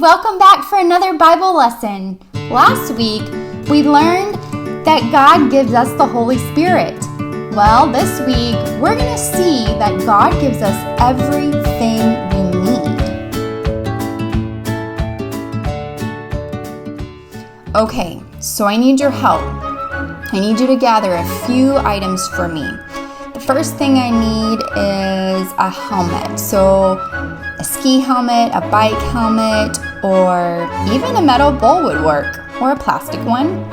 welcome back for another Bible lesson. Last week, we learned that God gives us the Holy Spirit. Well, this week, we're going to see that God gives us everything we need. Okay, so I need your help. I need you to gather a few items for me. The first thing I need is a helmet. So a ski helmet, a bike helmet, or even a metal bowl would work, or a plastic one.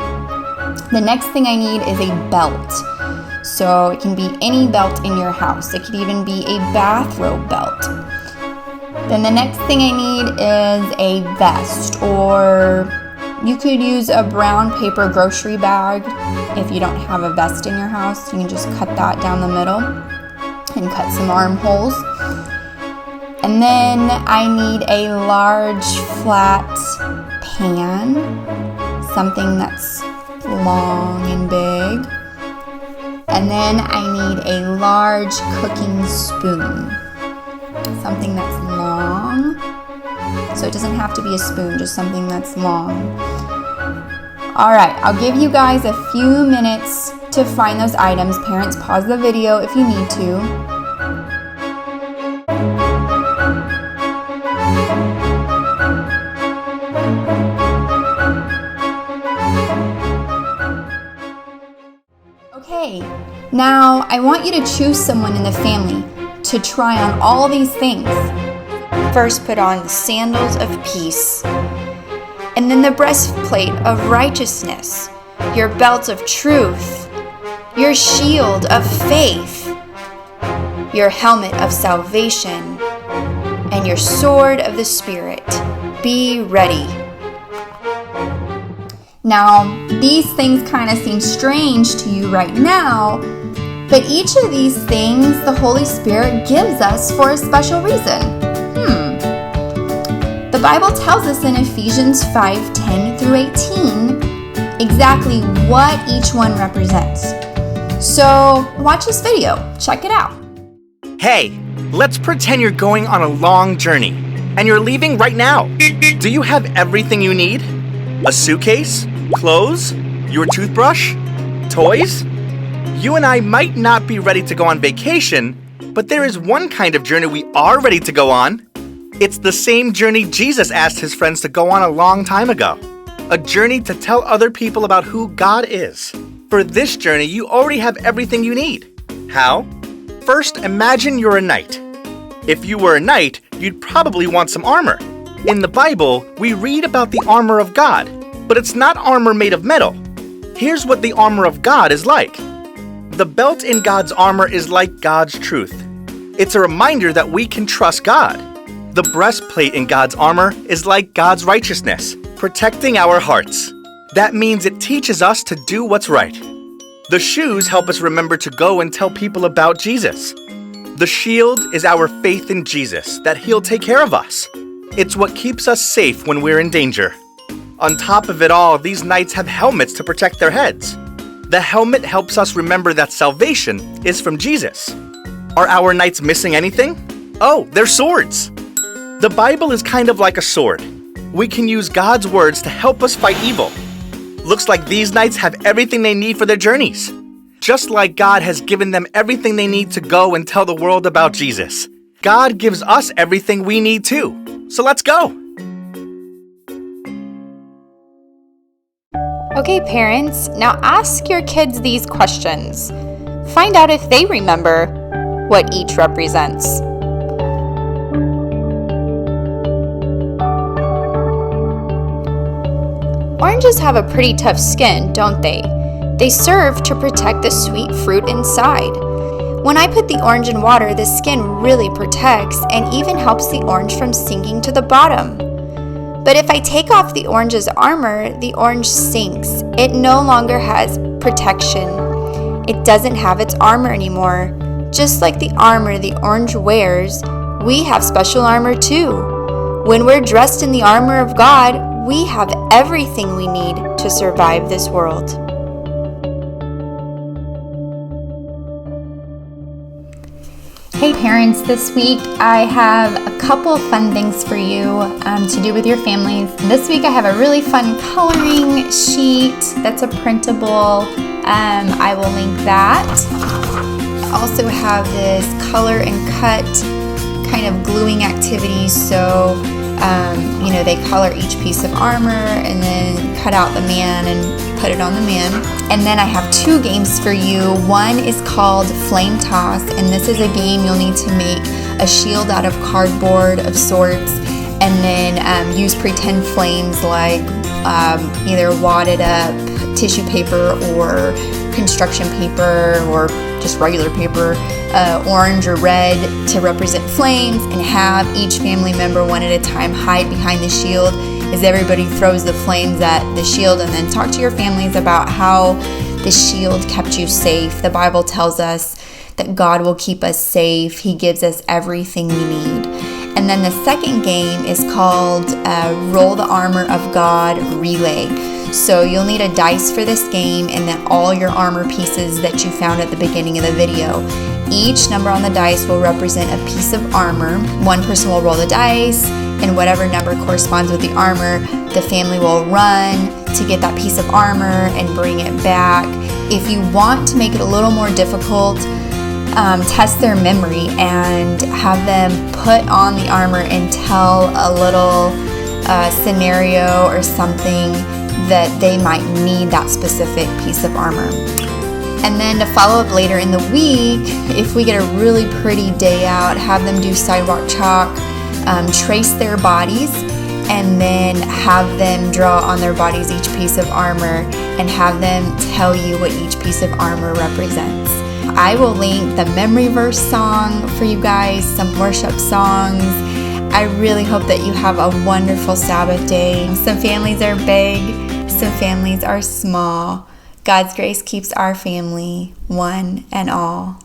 The next thing I need is a belt. So it can be any belt in your house. It could even be a bathrobe belt. Then the next thing I need is a vest, or you could use a brown paper grocery bag. If you don't have a vest in your house, you can just cut that down the middle and cut some armholes. And then I need a large flat pan, something that's long and big. And then I need a large cooking spoon, something that's long. So it doesn't have to be a spoon, just something that's long. All right, I'll give you guys a few minutes to find those items. Parents, pause the video if you need to. Okay, now I want you to choose someone in the family to try on all these things. First, put on the sandals of peace, and then the breastplate of righteousness, your belt of truth, your shield of faith, your helmet of salvation, and your sword of the Spirit. Be ready. Now, these things kind of seem strange to you right now, but each of these things the Holy Spirit gives us for a special reason. The Bible tells us in Ephesians 5:10 through 18 exactly what each one represents. So, watch this video. Check it out. Hey, let's pretend you're going on a long journey and you're leaving right now. Do you have everything you need? A suitcase? Clothes? Your toothbrush? Toys? You and I might not be ready to go on vacation, but there is one kind of journey we are ready to go on. It's the same journey Jesus asked his friends to go on a long time ago. A journey to tell other people about who God is. For this journey, you already have everything you need. How? First, imagine you're a knight. If you were a knight, you'd probably want some armor. In the Bible, we read about the armor of God, but it's not armor made of metal. Here's what the armor of God is like. The belt in God's armor is like God's truth. It's a reminder that we can trust God. The breastplate in God's armor is like God's righteousness, protecting our hearts. That means it teaches us to do what's right. The shoes help us remember to go and tell people about Jesus. The shield is our faith in Jesus, that he'll take care of us. It's what keeps us safe when we're in danger. On top of it all, these knights have helmets to protect their heads. The helmet helps us remember that salvation is from Jesus. Are our knights missing anything? Oh, they're swords. The Bible is kind of like a sword. We can use God's words to help us fight evil. Looks like these knights have everything they need for their journeys. Just like God has given them everything they need to go and tell the world about Jesus. God gives us everything we need too. So let's go. Okay, parents, now ask your kids these questions. Find out if they remember what each represents. Oranges have a pretty tough skin, don't they? They serve to protect the sweet fruit inside. When I put the orange in water, the skin really protects and even helps the orange from sinking to the bottom. But if I take off the orange's armor, the orange sinks. It no longer has protection. It doesn't have its armor anymore. Just like the armor the orange wears, we have special armor too. When we're dressed in the armor of God, we have everything we need to survive this world. Hey parents this week, I have a couple fun things for you to do with your families. This week I have a really fun coloring sheet that's a printable. I will link that. I also have this color and cut kind of gluing activity. So, they color each piece of armor and then cut out the man and put it on the man. And then I have 2 games for you. One is called Flame Toss, and this is a game you'll need to make a shield out of cardboard of sorts, and then use pretend flames like either wadded up tissue paper or construction paper or just regular paper, orange or red to represent flames, and have each family member one at a time hide behind the shield as everybody throws the flames at the shield, and then talk to your families about how the shield kept you safe. The Bible tells us that God will keep us safe. He gives us everything we need. And then the second game is called Roll the Armor of God Relay. So you'll need a dice for this game, and then all your armor pieces that you found at the beginning of the video. Each number on the dice will represent a piece of armor. One person will roll the dice, and whatever number corresponds with the armor, the family will run to get that piece of armor and bring it back. If you want to make it a little more difficult, test their memory and have them put on the armor and tell a little scenario or something that they might need that specific piece of armor. And then to follow up later in the week, if we get a really pretty day out, have them do sidewalk chalk, trace their bodies, and then have them draw on their bodies each piece of armor and have them tell you what each piece of armor represents. I will link the memory verse song for you guys, some worship songs. I really hope that you have a wonderful Sabbath day. Some families are big, some families are small. God's grace keeps our family, one and all.